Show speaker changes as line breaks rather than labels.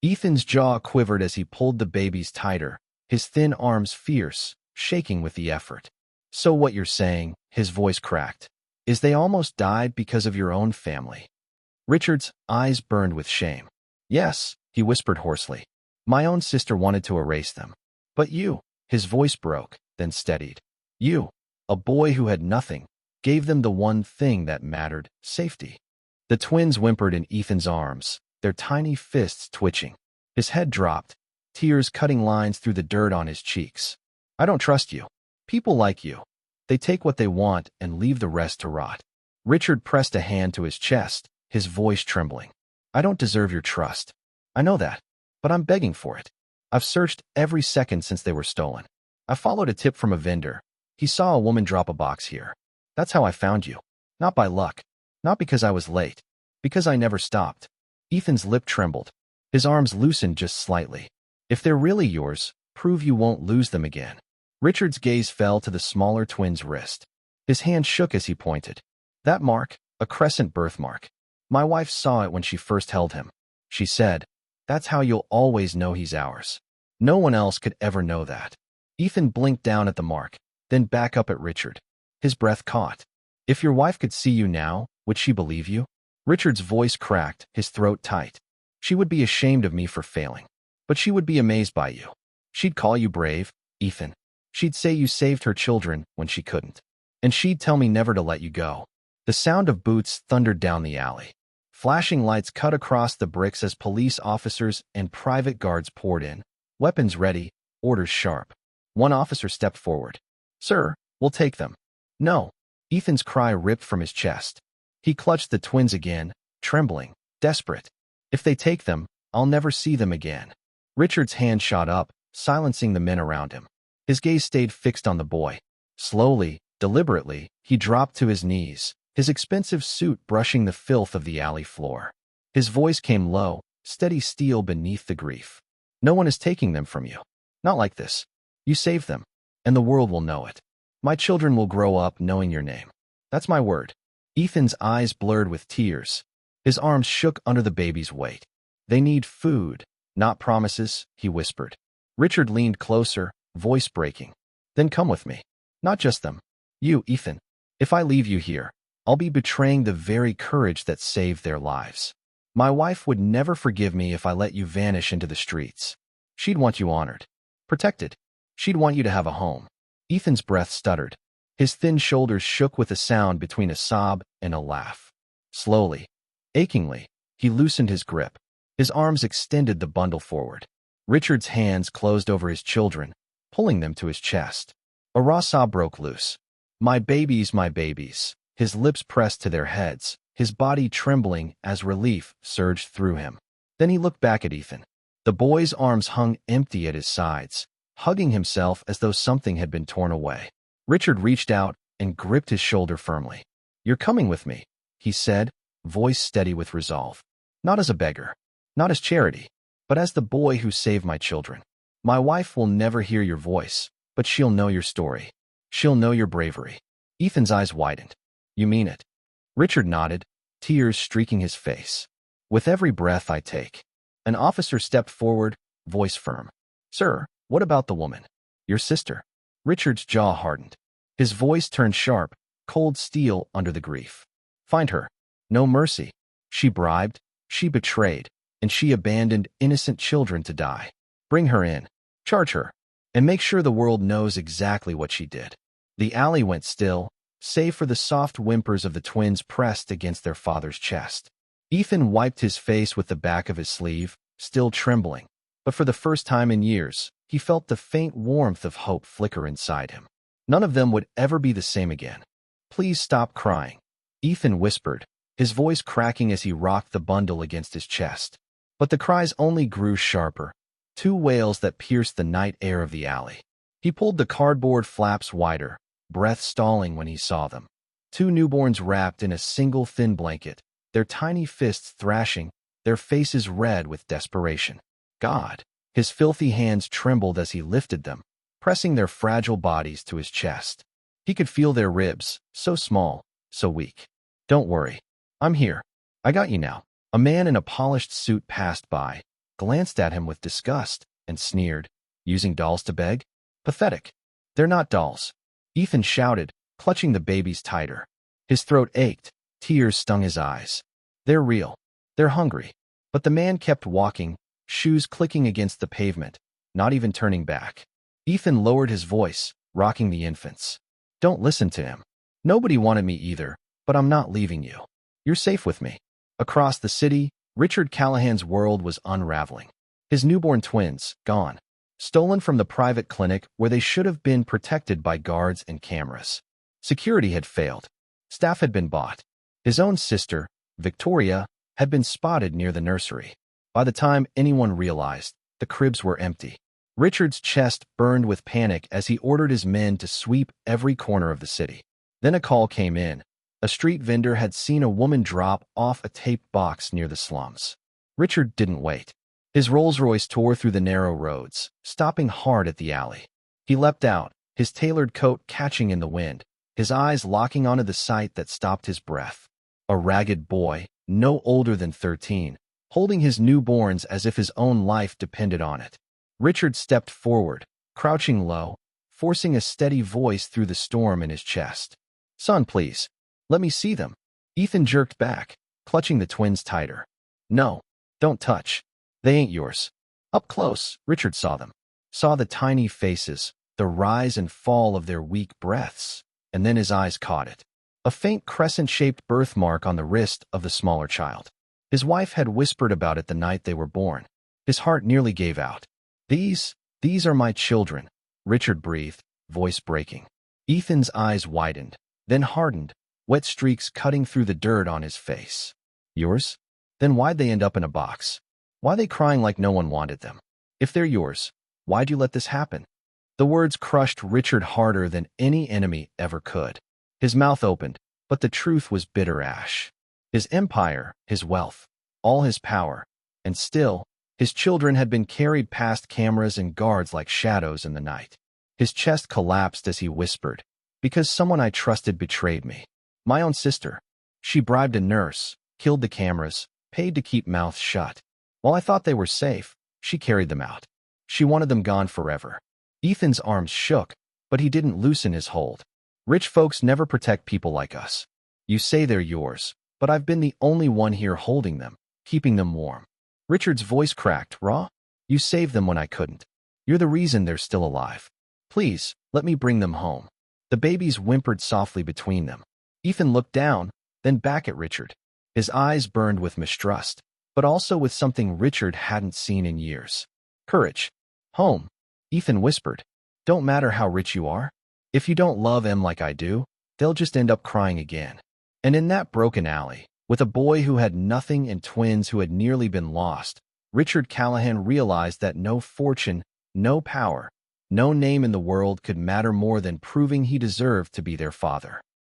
Ethan's jaw quivered as he pulled the babies tighter, his thin arms fierce, shaking with the effort. So what you're saying, his voice cracked, is they almost died because of your own family. Richard's eyes burned with shame. Yes, he whispered hoarsely. My own sister wanted to erase them. But you, his voice broke, then steadied. You, a boy who had nothing, gave them the one thing that mattered, safety. The twins whimpered in Ethan's arms, their tiny fists twitching. His head dropped, tears cutting lines through the dirt on his cheeks. I don't trust you. People like you. They take what they want and leave the rest to rot. Richard pressed a hand to his chest, his voice trembling. I don't deserve your trust. I know that, but I'm begging for it. I've searched every second since they were stolen. I followed a tip from a vendor. He saw a woman drop a box here. That's how I found you. Not by luck. Not because I was late. Because I never stopped. Ethan's lip trembled. His arms loosened just slightly. If they're really yours, prove you won't lose them again. Richard's gaze fell to the smaller twin's wrist. His hand shook as he pointed. That mark, a crescent birthmark. My wife saw it when she first held him. She said, that's how you'll always know he's ours. No one else could ever know that. Ethan blinked down at the mark, then back up at Richard. His breath caught. If your wife could see you now, would she believe you? Richard's voice cracked, his throat tight. She would be ashamed of me for failing. But she would be amazed by you. She'd call you brave, Ethan. She'd say you saved her children when she couldn't. And she'd tell me never to let you go. The sound of boots thundered down the alley. Flashing lights cut across the bricks as police officers and private guards poured in. Weapons ready, orders sharp. One officer stepped forward. Sir, we'll take them. No. Ethan's cry ripped from his chest. He clutched the twins again, trembling, desperate. If they take them, I'll never see them again. Richard's hand shot up, silencing the men around him. His gaze stayed fixed on the boy. Slowly, deliberately, he dropped to his knees, his expensive suit brushing the filth of the alley floor. His voice came low, steady steel beneath the grief. No one is taking them from you. Not like this. You saved them, and the world will know it. My children will grow up knowing your name. That's my word. Ethan's eyes blurred with tears. His arms shook under the baby's weight. They need food, not promises, he whispered. Richard leaned closer, voice breaking. Then come with me. Not just them. You, Ethan. If I leave you here, I'll be betraying the very courage that saved their lives. My wife would never forgive me if I let you vanish into the streets. She'd want you honored, protected. She'd want you to have a home. Ethan's breath stuttered. His thin shoulders shook with a sound between a sob and a laugh. Slowly, achingly, he loosened his grip. His arms extended the bundle forward. Richard's hands closed over his children, pulling them to his chest. A raw sob broke loose. My babies, my babies. His lips pressed to their heads, his body trembling as relief surged through him. Then he looked back at Ethan. The boy's arms hung empty at his sides, hugging himself as though something had been torn away. Richard reached out and gripped his shoulder firmly. You're coming with me, he said, voice steady with resolve. Not as a beggar, not as charity, but as the boy who saved my children. My wife will never hear your voice, but she'll know your story. She'll know your bravery. Ethan's eyes widened. You mean it? Richard nodded, tears streaking his face. With every breath I take. An officer stepped forward, voice firm. Sir, what about the woman? Your sister? Richard's jaw hardened. His voice turned sharp, cold steel under the grief. Find her. No mercy. She bribed, she betrayed, and she abandoned innocent children to die. Bring her in. Charge her. And make sure the world knows exactly what she did. The alley went still, save for the soft whimpers of the twins pressed against their father's chest. Ethan wiped his face with the back of his sleeve, still trembling, but for the first time in years, he felt the faint warmth of hope flicker inside him. None of them would ever be the same again. Please stop crying, Ethan whispered, his voice cracking as he rocked the bundle against his chest. But the cries only grew sharper, two wails that pierced the night air of the alley. He pulled the cardboard flaps wider, breath stalling when he saw them. Two newborns wrapped in a single thin blanket, their tiny fists thrashing, their faces red with desperation. God! His filthy hands trembled as he lifted them, pressing their fragile bodies to his chest. He could feel their ribs, so small, so weak. Don't worry. I'm here. I got you now. A man in a polished suit passed by, glanced at him with disgust, and sneered. Using dolls to beg? Pathetic. They're not dolls. Ethan shouted, clutching the babies tighter. His throat ached. Tears stung his eyes. They're real. They're hungry. But the man kept walking, shoes clicking against the pavement, not even turning back. Ethan lowered his voice, rocking the infants. Don't listen to him. Nobody wanted me either, but I'm not leaving you. You're safe with me. Across the city, Richard Callahan's world was unraveling. His newborn twins, gone. Stolen from the private clinic where they should have been protected by guards and cameras. Security had failed. Staff had been bought. His own sister, Victoria, had been spotted near the nursery. By the time anyone realized, the cribs were empty. Richard's chest burned with panic as he ordered his men to sweep every corner of the city. Then a call came in. A street vendor had seen a woman drop off a taped box near the slums. Richard didn't wait. His Rolls-Royce tore through the narrow roads, stopping hard at the alley. He leapt out, his tailored coat catching in the wind, his eyes locking onto the sight that stopped his breath. A ragged boy, no older than 13, holding his newborns as if his own life depended on it. Richard stepped forward, crouching low, forcing a steady voice through the storm in his chest. Son, please. Let me see them. Ethan jerked back, clutching the twins tighter. No, don't touch. They ain't yours. Up close, Richard saw them. Saw the tiny faces, the rise and fall of their weak breaths, and then his eyes caught it. A faint crescent-shaped birthmark on the wrist of the smaller child. His wife had whispered about it the night they were born. His heart nearly gave out. These are my children, Richard breathed, voice breaking. Ethan's eyes widened, then hardened, wet streaks cutting through the dirt on his face. Yours? Then why'd they end up in a box? Why they crying like no one wanted them? If they're yours, why'd you let this happen? The words crushed Richard harder than any enemy ever could. His mouth opened, but the truth was bitter ash. His empire, his wealth, all his power, and still, his children had been carried past cameras and guards like shadows in the night. His chest collapsed as he whispered, because someone I trusted betrayed me. My own sister. She bribed a nurse, killed the cameras, paid to keep mouths shut. While I thought they were safe, she carried them out. She wanted them gone forever. Ethan's arms shook, but he didn't loosen his hold. Rich folks never protect people like us. You say they're yours, but I've been the only one here holding them, keeping them warm. Richard's voice cracked, raw. You saved them when I couldn't. You're the reason they're still alive. Please, let me bring them home. The babies whimpered softly between them. Ethan looked down, then back at Richard. His eyes burned with mistrust, but also with something Richard hadn't seen in years. Courage. Home. Ethan whispered. Don't matter how rich you are. If you don't love them like I do, they'll just end up crying again. And in that broken alley, with a boy who had nothing and twins who had nearly been lost, Richard Callahan realized that no fortune, no power, no name in the world could matter more than proving he deserved to be their father.